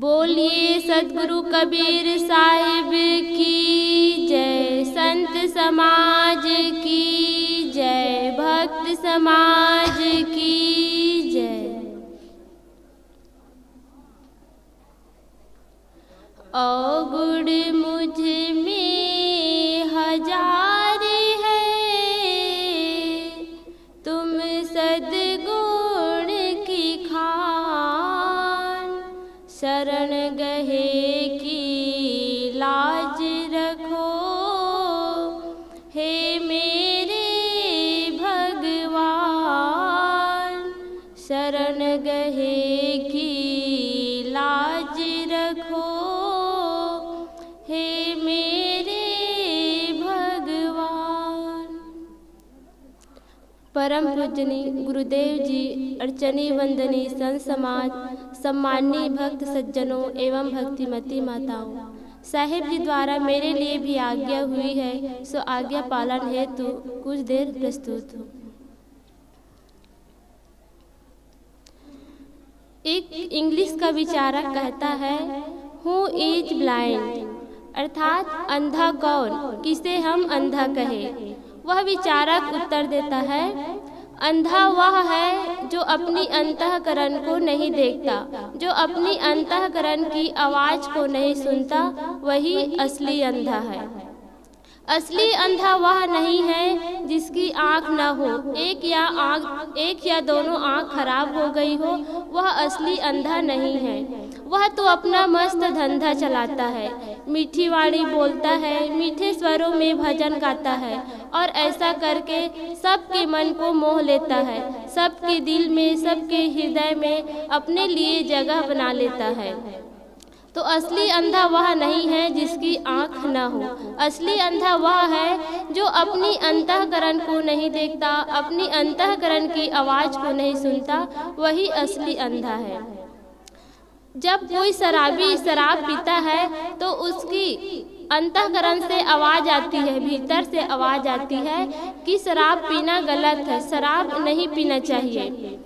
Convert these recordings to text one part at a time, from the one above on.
बोलिए सतगुरु कबीर साहिब की जय, संत समाज की जय, भक्त समाज की जय। अवगुण मुझ में हजार है, तुम सद्गुण की खान। शरण गहे की लाज रखो, हे मेरे भगवान। शरण गहे की लाज रखो, हे मेरे भगवान। परम पूजनीय गुरुदेव जी, अर्चनी वंदनी संत समाज, सम्माननीय भक्त सज्जनों एवं भक्तिमती माताओं, साहिब जी द्वारा मेरे लिए भी आज्ञा हुई है, सो आज्ञा पालन हेतु कुछ देर प्रस्तुत हूँ। एक इंग्लिश का विचारक कहता है, हु इज ब्लाइंड, अर्थात अंधा कौन, किसे हम अंधा कहे। वह विचारक उत्तर देता है, अंधा वह है जो अपनी अंतःकरण को नहीं देखता, जो अपनी अंतःकरण की आवाज को नहीं सुनता, वही असली अंधा है। असली अंधा वह नहीं है जिसकी आँख न हो, एक या दोनों आँख खराब हो गई हो, वह असली अंधा नहीं है। वह तो अपना मस्त धंधा चलाता है, मीठी वाणी बोलता है, मीठे स्वरों में भजन गाता है और ऐसा करके सबके मन को मोह लेता है, सबके दिल में, सबके हृदय में अपने लिए जगह बना लेता है। तो असली अंधा वह नहीं है जिसकी आँख न हो। असली अंधा वह है जो अपनी अंतःकरण को नहीं देखता, अपनी अंतःकरण की आवाज़ को नहीं सुनता, वही असली अंधा है। जब कोई शराबी शराब पीता है तो उसकी अंतःकरण से आवाज़ आती है, भीतर से आवाज़ आती है कि शराब पीना गलत है, शराब नहीं पीना चाहिए।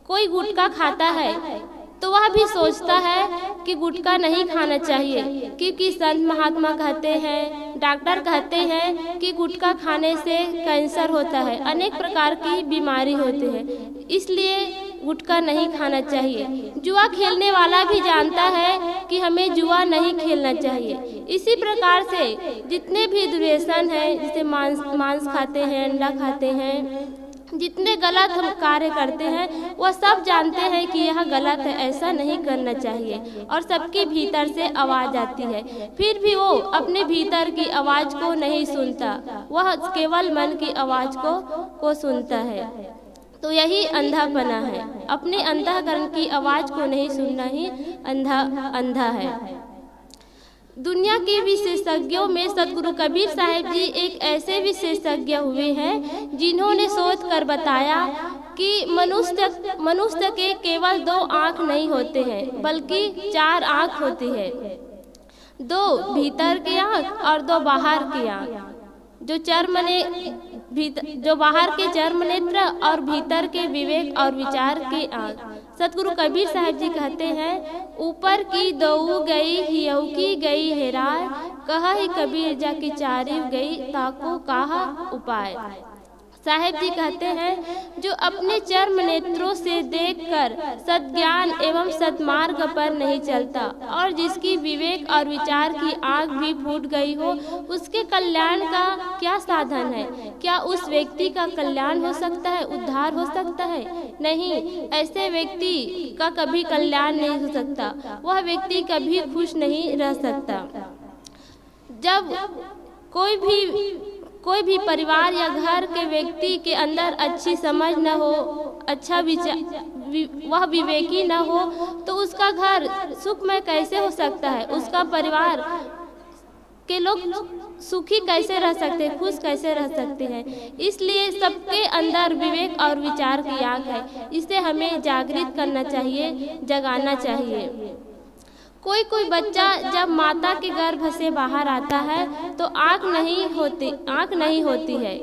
कोई गुटखा खाता है तो वह भी सोचता है कि गुटखा नहीं खाना चाहिए, क्योंकि संत महात्मा कहते हैं, डॉक्टर कहते हैं कि गुटखा खाने से कैंसर होता है, अनेक प्रकार की बीमारी होती है, इसलिए गुटखा नहीं खाना चाहिए। जुआ खेलने वाला भी जानता है कि हमें जुआ नहीं खेलना चाहिए। इसी प्रकार से जितने भी दुर्व्यसन हैं, जैसे मांस खाते हैं, अंडा खाते हैं, जितने गलत हम कार्य करते हैं, वह सब जानते हैं कि यह गलत है, ऐसा नहीं करना चाहिए, और सबके भीतर से आवाज़ आती है, फिर भी वो अपने भीतर की आवाज़ को नहीं सुनता, वह केवल मन की आवाज़ को सुनता है। तो यही अंधापना है, अपने अंतःकरण की आवाज़ को नहीं सुनना ही अंधा है। दुनिया के विशेषज्ञों में सतगुरु कबीर साहिब जी एक ऐसे विशेषज्ञ हुए हैं जिन्होंने सोच कर बताया कि मनुष्य के केवल 2 आँख नहीं होते हैं, बल्कि 4 आँख होती है। 2 भीतर की आँख और 2 बाहर की आँख, जो बाहर के चर्म नेत्र और भीतर के विवेक और विचार की आँख। सतगुरु कबीर साहिब जी कहते हैं, ऊपर की 2 गई हियऊ की गई हेराय, कहा ही कबीर जाके 4 गई, ताको कहा उपाय। साहिब जी कहते हैं, जो अपने चर्म नेत्रों से देखकर सद्ज्ञान एवं सद्मार्ग पर नहीं चलता और जिसकी विवेक और विचार की आँख भी फूट गई हो, उसके कल्याण का क्या साधन है? क्या उस व्यक्ति का कल्याण हो सकता है, उद्धार हो सकता है? नहीं, ऐसे व्यक्ति का कभी कल्याण नहीं हो सकता, वह व्यक्ति कभी खुश नहीं रह सकता। जब कोई भी परिवार या घर के व्यक्ति के अंदर अच्छी समझ न हो, अच्छा विचार, वह विवेकी न हो, तो उसका घर सुखमय कैसे हो सकता है? उसका परिवार के लोग सुखी कैसे रह सकते हैं, खुश कैसे रह सकते हैं? इसलिए सबके अंदर विवेक और विचार की आँख है, इसे हमें जागृत करना चाहिए, जगाना चाहिए। कोई बच्चा जब माता के गर्भ से बाहर आता है तो आँख नहीं होती है।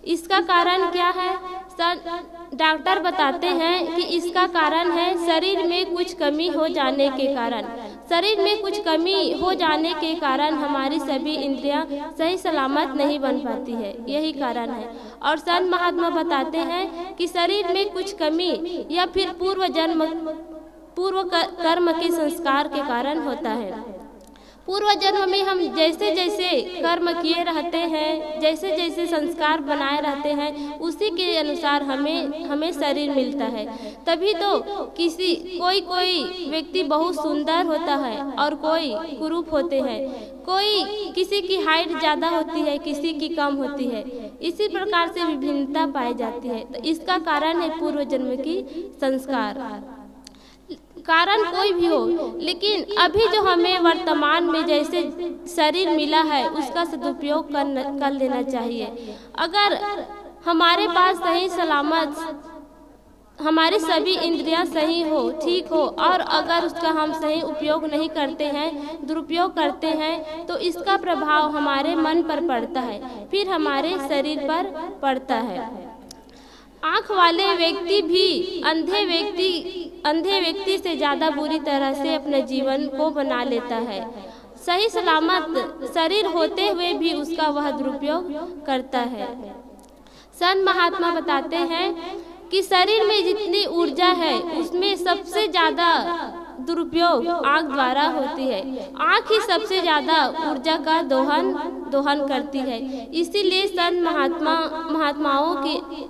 इसका कारण क्या है? डॉक्टर बताते हैं कि इसका कारण है शरीर में कुछ कमी हो जाने के कारण। शरीर में कुछ कमी हो जाने के कारण हमारी सभी इंद्रियां सही सलामत नहीं बन पाती है, यही कारण है। और संत महात्मा बताते हैं कि शरीर में कुछ कमी या फिर पूर्व कर्म के संस्कार के कारण होता है। पूर्व जन्म में हम जैसे जैसे कर्म किए रहते हैं, जैसे जैसे संस्कार बनाए रहते हैं, उसी के अनुसार हमें शरीर मिलता है। तभी तो कोई व्यक्ति बहुत सुंदर होता है और कोई कुरूप होते हैं, किसी की हाइट ज़्यादा होती है, किसी की कम होती है। इसी प्रकार से विभिन्नता पाई जाती है। तो इसका कारण है पूर्व जन्म की संस्कार। कारण कोई भी हो, लेकिन अभी जो हमें वर्तमान में जैसे शरीर मिला है उसका सदुपयोग कर लेना चाहिए। अगर हमारे पास सही सलामत हमारी सभी इंद्रियां सही हो, ठीक हो, और अगर उसका हम सही उपयोग नहीं करते हैं, दुरुपयोग करते हैं, तो इसका प्रभाव हमारे मन पर पड़ता है, फिर हमारे शरीर पर पड़ता है। आँख वाले व्यक्ति भी अंधे व्यक्ति से ज़्यादा बुरी तरह से अपने जीवन को बना लेता है। सही सलामत शरीर होते हुए भी उसका वह दुरुपयोग करता है। संत महात्मा बताते हैं कि शरीर में जितनी ऊर्जा है उसमें सबसे ज़्यादा दुरुपयोग आँख द्वारा होती है। आँख ही सबसे ज़्यादा ऊर्जा का दोहन करती है। इसीलिए संत महात्माओं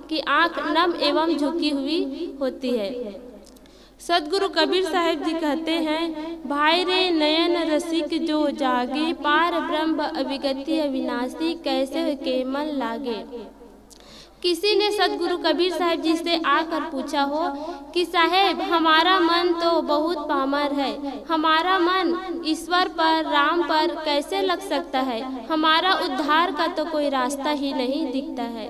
की आँख नम एवं झुकी हुई होती है। सदगुरु कबीर साहब जी कहते हैं, भाई रे नयन रसिक जो जागे, पार ब्रह्म अविगति अविनाशी, कैसे के मन लागे। किसी ने सदगुरु कबीर साहब जी से आकर पूछा हो कि साहेब, हमारा मन तो बहुत पामर है, हमारा मन ईश्वर पर, राम पर कैसे लग सकता है, हमारा उद्धार का तो कोई रास्ता ही नहीं दिखता है।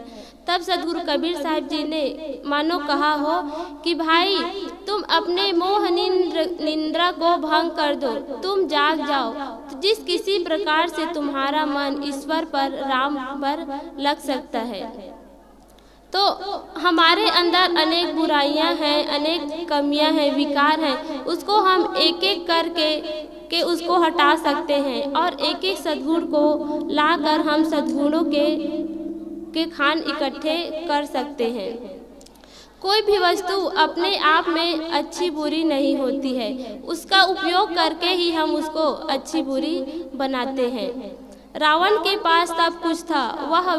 तब सदगुरु कबीर साहब जी ने मानो कहा हो कि भाई, तुम अपने मोह निंद्रा को भंग कर दो, तुम जाग जाओ। जिस किसी प्रकार से तुम्हारा मन ईश्वर पर, राम पर लग सकता है। तो हमारे अंदर अनेक बुराइयां हैं, अनेक कमियां हैं, विकार हैं, उसको हम एक एक करके उसको हटा सकते हैं और एक एक सद्गुण को लाकर हम सद्गुणों के खान इकट्ठे कर सकते हैं। कोई भी वस्तु अपने आप में अच्छी बुरी नहीं होती है, उसका उपयोग करके ही हम उसको अच्छी बुरी बनाते हैं। रावण के पास सब कुछ था, वह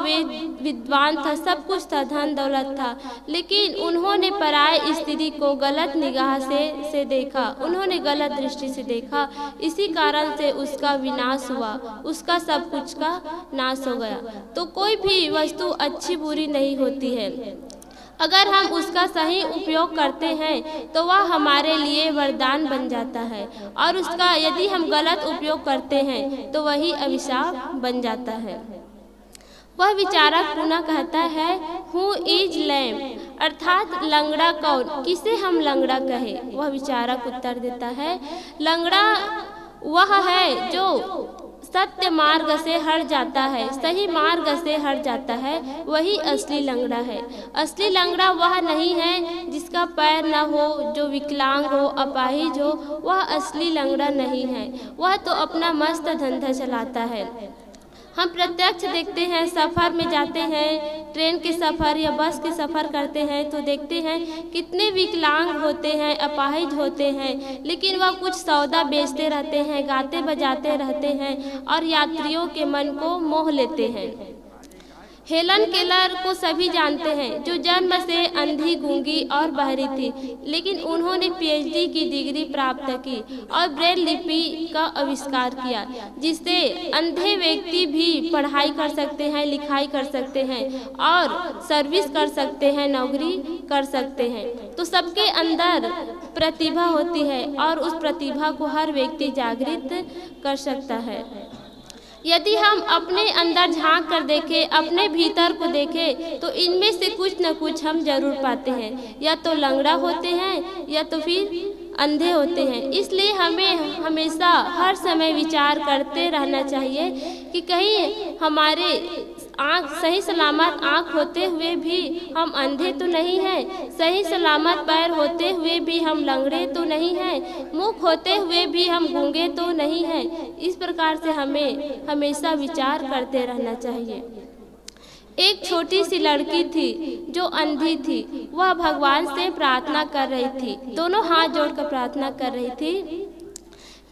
विद्वान था, सब कुछ था, धन दौलत था, लेकिन उन्होंने पराये स्त्री को गलत निगाह से देखा, उन्होंने गलत दृष्टि से देखा। इसी कारण से उसका विनाश हुआ, उसका सब कुछ का नाश हो गया। तो कोई भी वस्तु अच्छी बुरी नहीं होती है, अगर हम उसका सही उपयोग करते हैं तो वह हमारे लिए वरदान बन जाता है, और उसका यदि हम गलत उपयोग करते हैं तो वही अभिशाप बन जाता है। वह विचारक पुनः कहता है, हु इज लैम, अर्थात लंगड़ा कौन, किसे हम लंगड़ा कहे। वह विचारक उत्तर देता है, लंगड़ा वह है जो सत्य मार्ग से हट जाता है, सही मार्ग से हट जाता है, वही असली लंगड़ा है। असली लंगड़ा वह नहीं है जिसका पैर न हो, जो विकलांग हो, अपाहिज हो, वह असली लंगड़ा नहीं है। वह तो अपना मस्त धंधा चलाता है। हम प्रत्यक्ष देखते हैं, सफ़र में जाते हैं, ट्रेन के सफ़र या बस के सफ़र करते हैं तो देखते हैं कितने विकलांग होते हैं, अपाहिज होते हैं, लेकिन वह कुछ सौदा बेचते रहते हैं, गाते बजाते रहते हैं और यात्रियों के मन को मोह लेते हैं। हेलन केलर को सभी जानते हैं, जो जन्म से अंधी, गूंगी और बहरी थी, लेकिन उन्होंने पीएचडी की डिग्री प्राप्त की और ब्रेल लिपि का आविष्कार किया, जिससे अंधे व्यक्ति भी पढ़ाई कर सकते हैं, लिखाई कर सकते हैं और सर्विस कर सकते हैं, नौकरी कर सकते हैं। तो सबके अंदर प्रतिभा होती है और उस प्रतिभा को हर व्यक्ति जागृत कर सकता है। यदि हम अपने अंदर झांक कर देखें, अपने भीतर को देखें, तो इनमें से कुछ न कुछ हम जरूर पाते हैं। या तो लंगड़ा होते हैं या तो फिर अंधे होते हैं। इसलिए हमें हमेशा हर समय विचार करते रहना चाहिए कि कहीं हमारे सही सलामत आँख होते हुए भी हम अंधे तो नहीं हैं, सही सलामत पैर होते हुए भी हम लंगड़े तो नहीं हैं, मुख होते हुए भी हम गूंगे तो नहीं हैं। इस प्रकार से हमें हमेशा विचार करते रहना चाहिए। एक छोटी सी लड़की थी जो अंधी थी। वह भगवान से प्रार्थना कर रही थी, दोनों हाथ जोड़कर प्रार्थना कर रही थी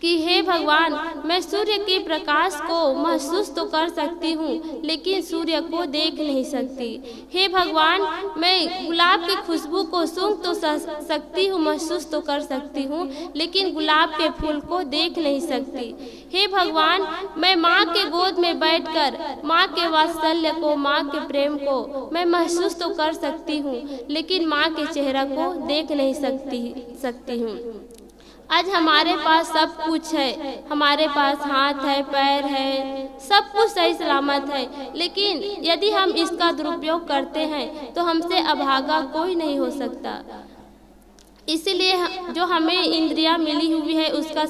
कि हे भगवान, मैं सूर्य के प्रकाश को महसूस तो कर सकती हूँ लेकिन सूर्य को देख नहीं सकती। हे भगवान, मैं गुलाब की खुशबू को सूंघ तो सकती हूँ, महसूस तो कर सकती हूँ, लेकिन गुलाब के फूल को देख नहीं सकती। हे भगवान, मैं माँ के गोद में बैठकर माँ के वात्सल्य को, माँ के प्रेम को मैं महसूस तो कर सकती हूँ, लेकिन माँ के चेहरा को देख नहीं सकती हूँ। आज हमारे पास सब कुछ है, हमारे पास हाथ है, पैर है, सब कुछ सही सलामत है, लेकिन यदि हम इसका दुरुपयोग करते हैं तो हमसे अभागा कोई नहीं हो सकता। इसीलिए जो हमें इंद्रियां मिली हुई है उसका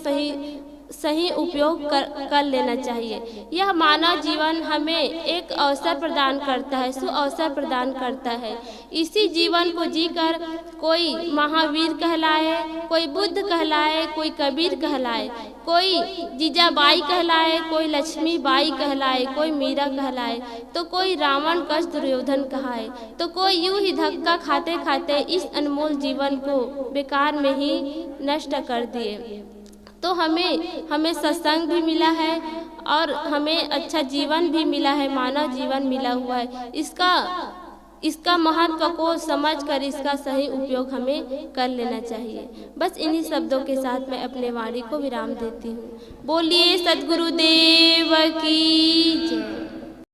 सही उपयोग कर लेना चाहिए। यह मानव जीवन हमें एक अवसर प्रदान करता है, सुअवसर प्रदान करता है। इसी जीवन को जीकर कोई महावीर कहलाए, कोई बुद्ध कहलाए, कोई कबीर कहलाए, कोई जीजाबाई कहलाए, कोई लक्ष्मीबाई कहलाए, कोई मीरा कहलाए, तो कोई रावण कश दुर्योधन कहाए, तो कोई यूं ही धक्का खाते खाते इस अनमोल जीवन को बेकार में ही नष्ट कर दिए। तो हमें सत्संग भी मिला है और हमें अच्छा जीवन भी मिला है, मानव जीवन मिला हुआ है। इसका महत्व को समझकर इसका सही उपयोग हमें कर लेना चाहिए। बस इन्हीं शब्दों के साथ मैं अपने वाणी को विराम देती हूँ। बोलिए सद्गुरुदेव की जय।